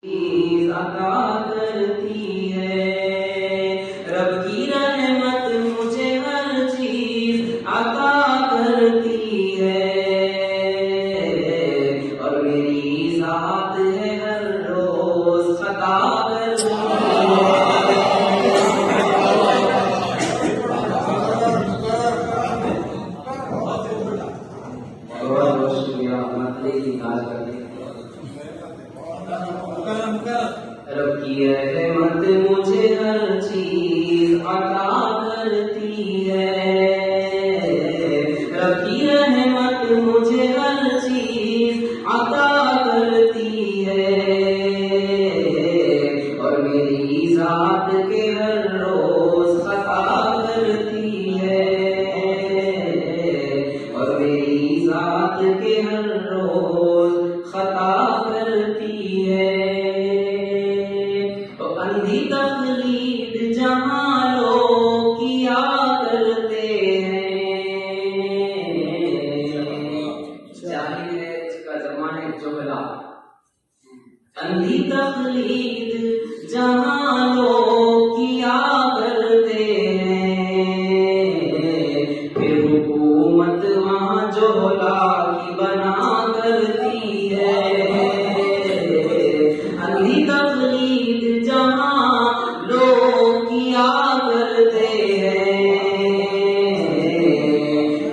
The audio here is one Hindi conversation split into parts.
अता करती है। रब की रहमत मुझे हर चीज अता करती है और मेरी ज़ात है हर रोज खता करती है। बहुत शुक्रिया रब की रहमत मुझे हर चीज अता करती है। रब की रहमत मुझे हर चीज अता करती है और मेरी ज़ात के हर रोज खता करती है और मेरी ज़ात के हर रोज खता करती है। अंधी तकलीद जहाँ लोग किया करते हैं, जाहिर है इसका ज़माना जुहला। अंधी तकलीद जहाँ लोग किया करते हैं, फिर हुकूमत वहाँ जुहला की बना करती है। अंधी तकलीद जहाँ लोग किया करते हैं,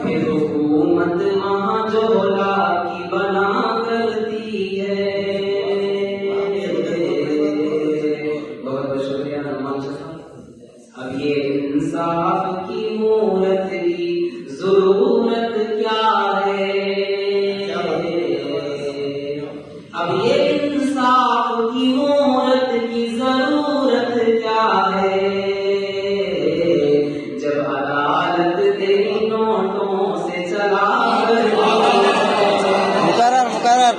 फिर हुकूमत वहाँ जुहला की बना करती है। बहुत शुक्रिया। अब ये इंसाफ की मूरत की जरूरत क्या है? अब ये इंसाफ की मूरत की जरूरत क्या है? जब अदालत तेरी नोटों से चला मुकर्रर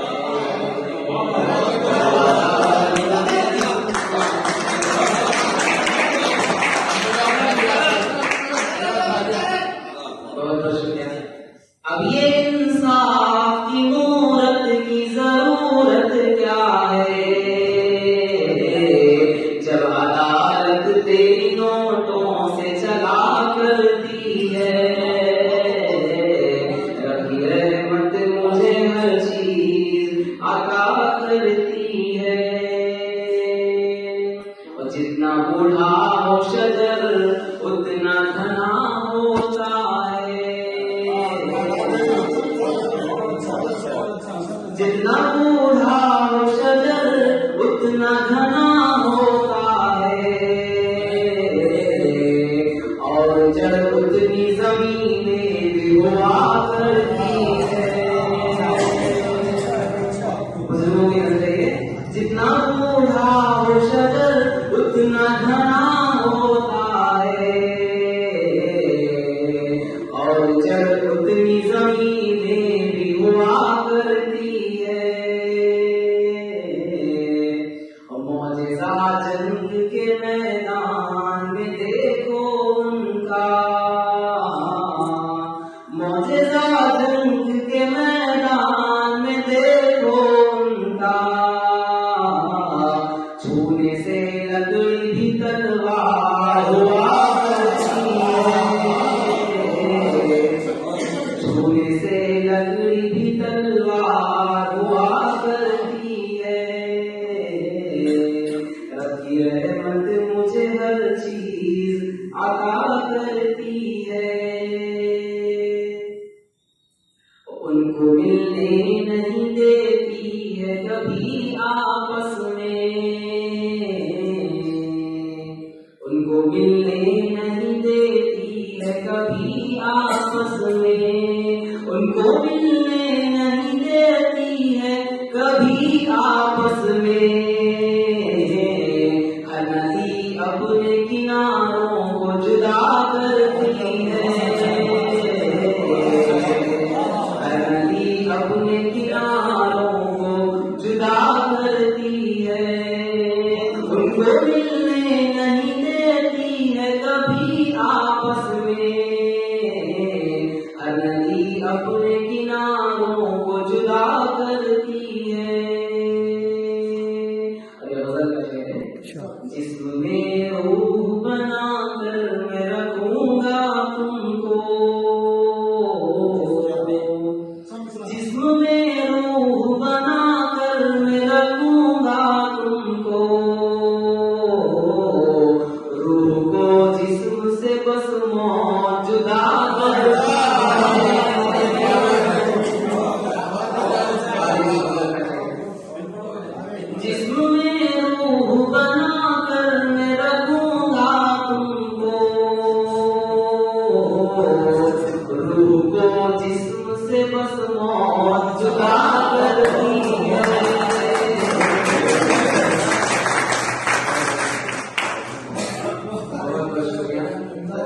अब ये इंसाफ की मूरत की जरूरत क्या है? जब अदालत तेरी नोटों से चला करती है। रब की रहमत मुझे हर चीज अता करती है और जितना बूढ़ा हो शजर उतना घना होता है। जितना बूढ़ा हो शजर उतना घना होता है और जड़ उतनी जमीनें भी हुआ करती है। बुजुर्गों के नजरिए जितना बूढ़ा हो शजर उतना घना होता है और जड़ उतनी जमीनें भी हुआ करती है। और मौजिज़ा जंग के मैदान में देखो उनका, मौजिज़ा जंग के मैदान में देखो उनका, छूने से लकड़ी भी तलवार हुआ करती है। छूने से लकड़ी भी तलवार हुआ करती है। रब की रहमत मुझे हर चीज अता करती है। उनको मिलने नहीं देती है कभी आपस में, उनको मिलने नहीं देती है कभी आपस में, उनको मिलने नहीं देती है कभी आपस में। हर नदी अपने किनारों को जुदा करती है, हर नदी अपने किनारों को जुदा करती है। उनको मिलने नहीं देती है कभी आपस में, हर नदी अपने किनारों को जुदा करती है। जिसमें रूह बनाकर मैं रखूंगा तुमको, जिसमें रूह बनाकर मैं रखूंगा तुमको, रूह को जिस्म से बस मौत जुदा करती है। जिसमें रूह बनाकर मैं रखूंगा तुमको, रूह को जिस्म से बस मौत जुदा करती है।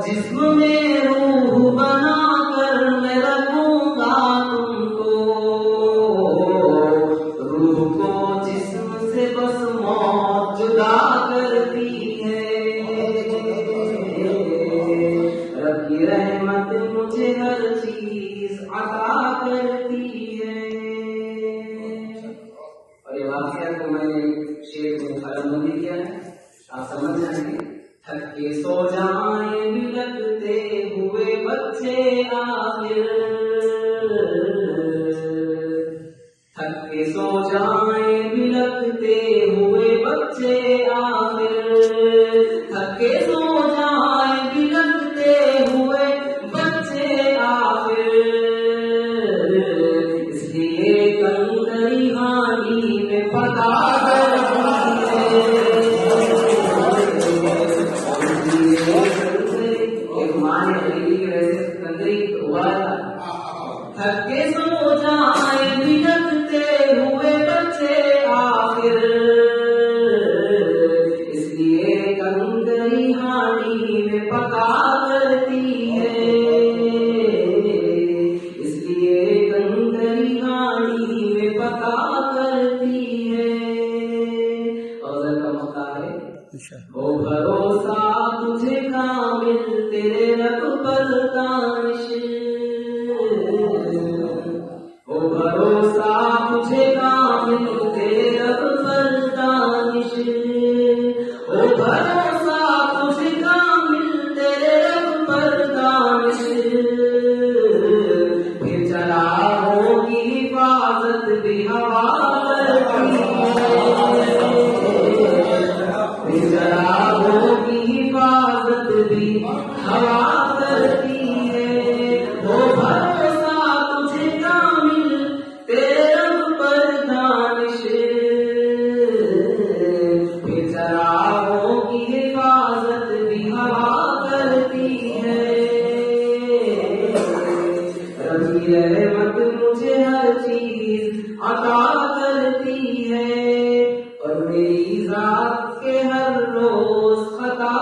जिसमें रूह बनाकर मैं रखूंगा तुमको, रूह को जिस्म से बस मौत जुदा करती है। रब की रहमत मुझे हर चीज अता करती है। और ये वाकया को मैंने शेर में फरमानी किया है, आप समझ जाएंगे। थक के सो जाए बिलखते हुए बच्चे आखिर, थक के सो जाए बिलखते हुए बच्चे आखिर, थक के सो जाए बिलखते हुए बच्चे आखिर, इसलिए कंकरी हानी में पता थक के सो जाए बिलखते हुए बच्चे आखिर, इसलिए कंकरी हानी में पका करती है, इसलिए कंकरी हानी में पका करती है। और का मौका है, हो भरोसा तुझे कामिल तेरे रब पर तानिश, हो भरोसा तुझे कामिल तेरे रब पर तानिश, हो भरोसा तुझे कामिल तेरे रब पर तानिश, फिर चला होगी हिफाजत भी हवा करती है, फिर चला होगी हिफाजत भी हवा करती है। हो भरोसा तुझे कामिल तेरे रब पर दानिश, फिर चरागों की हिफाजत भी हवा करती है। रब की रहमत मुझे हर चीज अता करती है, और मेरी जात के हर रोज खता